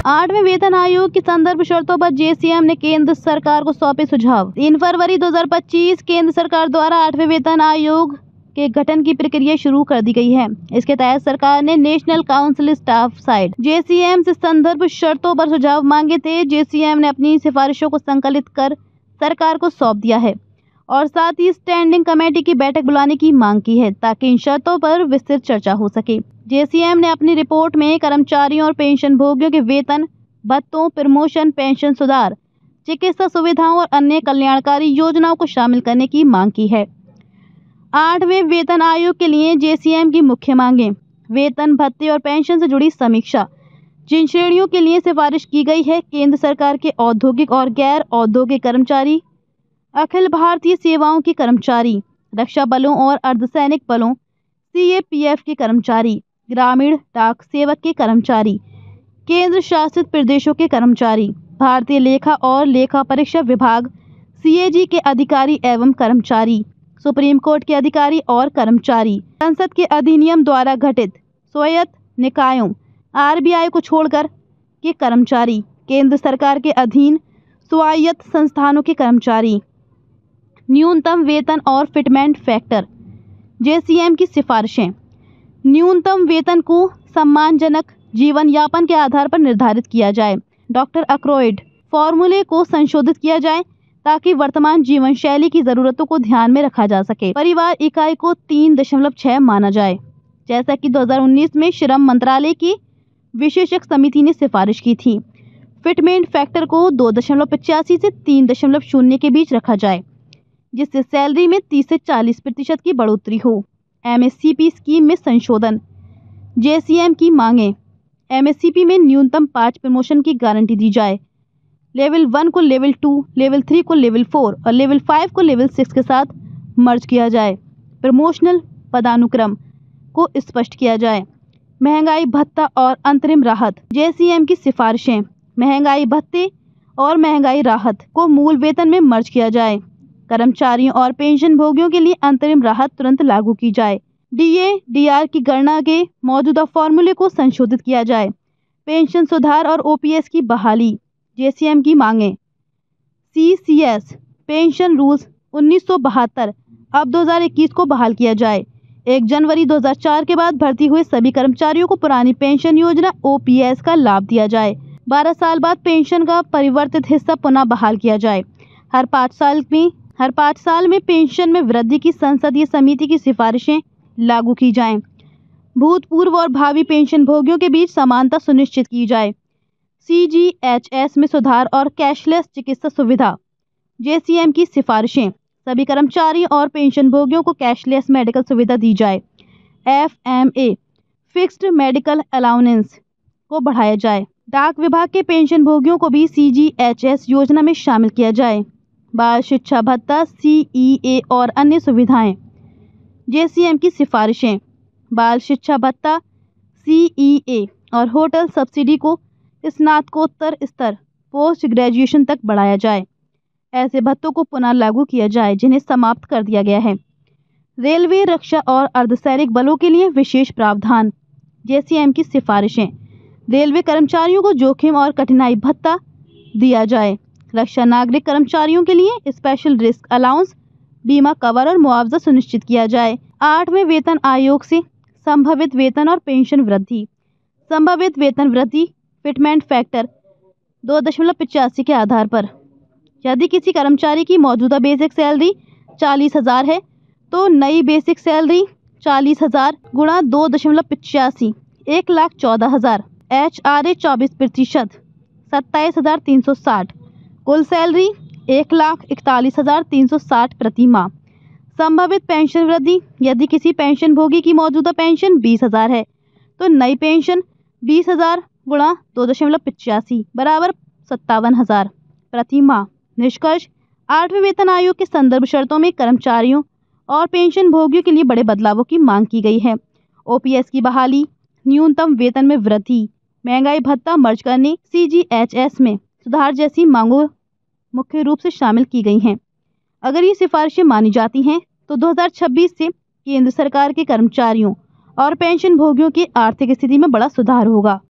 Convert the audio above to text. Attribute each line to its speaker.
Speaker 1: 8वें वेतन आयोग की संदर्भ शर्तों पर जेसीएम ने केंद्र सरकार को सौंपे सुझाव। 3 फरवरी 2025 केंद्र सरकार द्वारा 8वें वेतन आयोग के गठन की प्रक्रिया शुरू कर दी गई है। इसके तहत सरकार ने national council staff side JCM से संदर्भ शर्तों पर सुझाव मांगे थे। जेसीएम ने अपनी सिफारिशों को संकलित कर सरकार को सौंप दिया है और साथ ही स्टैंडिंग कमेटी की बैठक बुलाने की मांग की है ताकि इन शर्तों पर विस्तृत चर्चा हो सके। जेसीएम ने अपनी रिपोर्ट में कर्मचारियों और पेंशन भोगियों के वेतन, भत्तों, प्रमोशन, पेंशन सुधार, चिकित्सा सुविधाओं और अन्य कल्याणकारी योजनाओं को शामिल करने की मांग की है। 8वें वेतन आयोग के लिए जेसीएम की मुख्य मांगें: वेतन, भत्ते और पेंशन से जुड़ी समीक्षा। जिन श्रेणियों के लिए सिफारिश की गई है: केंद्र सरकार के औद्योगिक और गैर औद्योगिक कर्मचारी, अखिल भारतीय सेवाओं के कर्मचारी, रक्षा बलों और अर्धसैनिक बलों सीएपीएफ के कर्मचारी, ग्रामीण डाक सेवक के कर्मचारी, केंद्र शासित प्रदेशों के कर्मचारी, भारतीय लेखा और लेखा परीक्षा विभाग सीएजी के अधिकारी एवं कर्मचारी, सुप्रीम कोर्ट के अधिकारी और कर्मचारी, संसद के अधिनियम द्वारा गठित स्वायत्त निकायों आरबीआई को छोड़कर के कर्मचारी, केंद्र सरकार के अधीन स्वायत्त संस्थानों के कर्मचारी। न्यूनतम वेतन और फिटमेंट फैक्टर। जेसीएम की सिफारिशें: न्यूनतम वेतन को सम्मानजनक जीवन यापन के आधार पर निर्धारित किया जाए। डॉक्टर अक्रोइड फॉर्मूले को संशोधित किया जाए ताकि वर्तमान जीवन शैली की जरूरतों को ध्यान में रखा जा सके। परिवार इकाई को 3.6 माना जाए, जैसा कि 2019 में श्रम मंत्रालय की विशेषज्ञ समिति ने सिफारिश की थी। फिटमेंट फैक्टर को 2.85 से 3.0 के बीच रखा जाए, जिससे सैलरी में 30 से 40% की बढ़ोतरी हो। एमएससीपी स्कीम में संशोधन। जेसीएम की मांगें: एमएससीपी में न्यूनतम 5 प्रमोशन की गारंटी दी जाए। लेवल 1 को लेवल 2, लेवल 3 को लेवल 4 और लेवल 5 को लेवल 6 के साथ मर्ज किया जाए। प्रमोशनल पदानुक्रम को स्पष्ट किया जाए। महंगाई भत्ता और अंतरिम राहत। जेसीएम की सिफारिशें: महंगाई भत्ते और महंगाई राहत को मूल वेतन में मर्ज किया जाए। कर्मचारियों और पेंशन भोगियों के लिए अंतरिम राहत तुरंत लागू की जाए। डीए/डीआर की गणना के मौजूदा फॉर्मूले को संशोधित किया जाए। पेंशन सुधार और ओपीएस की बहाली। जेसीएम की मांगें: सीसीएस पेंशन रूल्स 1972 अब 2021 को बहाल किया जाए। 1 जनवरी 2004 के बाद भर्ती हुए सभी कर्मचारियों को पुरानी पेंशन योजना ओपीएस का लाभ दिया जाए। 12 साल बाद पेंशन का परिवर्तित हिस्सा पुनः बहाल किया जाए। हर 5 साल में पेंशन में वृद्धि की संसदीय समिति की सिफारिशें लागू की जाएं। भूतपूर्व और भावी पेंशन भोगियों के बीच समानता सुनिश्चित की जाए। सीजीएचएस में सुधार और कैशलेस चिकित्सा सुविधा। जेसीएम की सिफारिशें: सभी कर्मचारियों और पेंशन भोगियों को कैशलेस मेडिकल सुविधा दी जाए। एफएमए फिक्स्ड मेडिकल अलाउंस को बढ़ाया जाए। डाक विभाग के पेंशन भोगियों को भी सीजीएचएस योजना में शामिल किया जाए। बाल शिक्षा भत्ता, सीईए और अन्य सुविधाएं। जेसीएम की सिफारिशें: बाल शिक्षा भत्ता, सीईए और होटल सब्सिडी को स्नातकोत्तर स्तर पोस्ट ग्रेजुएशन तक बढ़ाया जाए। ऐसे भत्तों को पुनः लागू किया जाए जिन्हें समाप्त कर दिया गया है। रेलवे, रक्षा और अर्धसैनिक बलों के लिए विशेष प्रावधान। जेसीएम की सिफारिशें: रेलवे कर्मचारियों को जोखिम और कठिनाई भत्ता दिया जाए। रक्षा नागरिक कर्मचारियों के लिए स्पेशल रिस्क अलाउंस, बीमा कवर और मुआवजा सुनिश्चित किया जाए। 8वें वेतन आयोग से संभावित वेतन और पेंशन वृद्धि। संभावित वेतन वृद्धि फिटमेंट फैक्टर 2.85 के आधार पर। यदि किसी कर्मचारी की मौजूदा बेसिक सैलरी 40,000 है तो नई बेसिक सैलरी 40,000 गुणा 2.85 1,14,000। एचआरए 24% 27,360। कुल सैलरी 1,41,360 प्रति माह। संभावित पेंशन वृद्धि: यदि किसी पेंशन भोगी की मौजूदा पेंशन 20,000 है तो नई पेंशन 20,000 गुणा 2.85 बराबर 57,000 प्रति माह। निष्कर्ष: 8वें वेतन आयोग के संदर्भ शर्तों में कर्मचारियों और पेंशन भोगियों के लिए बड़े बदलावों की मांग की गई है। ओपीएस की बहाली, न्यूनतम वेतन में वृद्धि, महंगाई भत्ता मर्ज करने, सीजीएचएस में सुधार जैसी मांगों मुख्य रूप से शामिल की गई हैं। अगर ये सिफारिशें मानी जाती हैं तो 2026 से केंद्र सरकार के कर्मचारियों और पेंशन भोगियों की आर्थिक स्थिति में बड़ा सुधार होगा।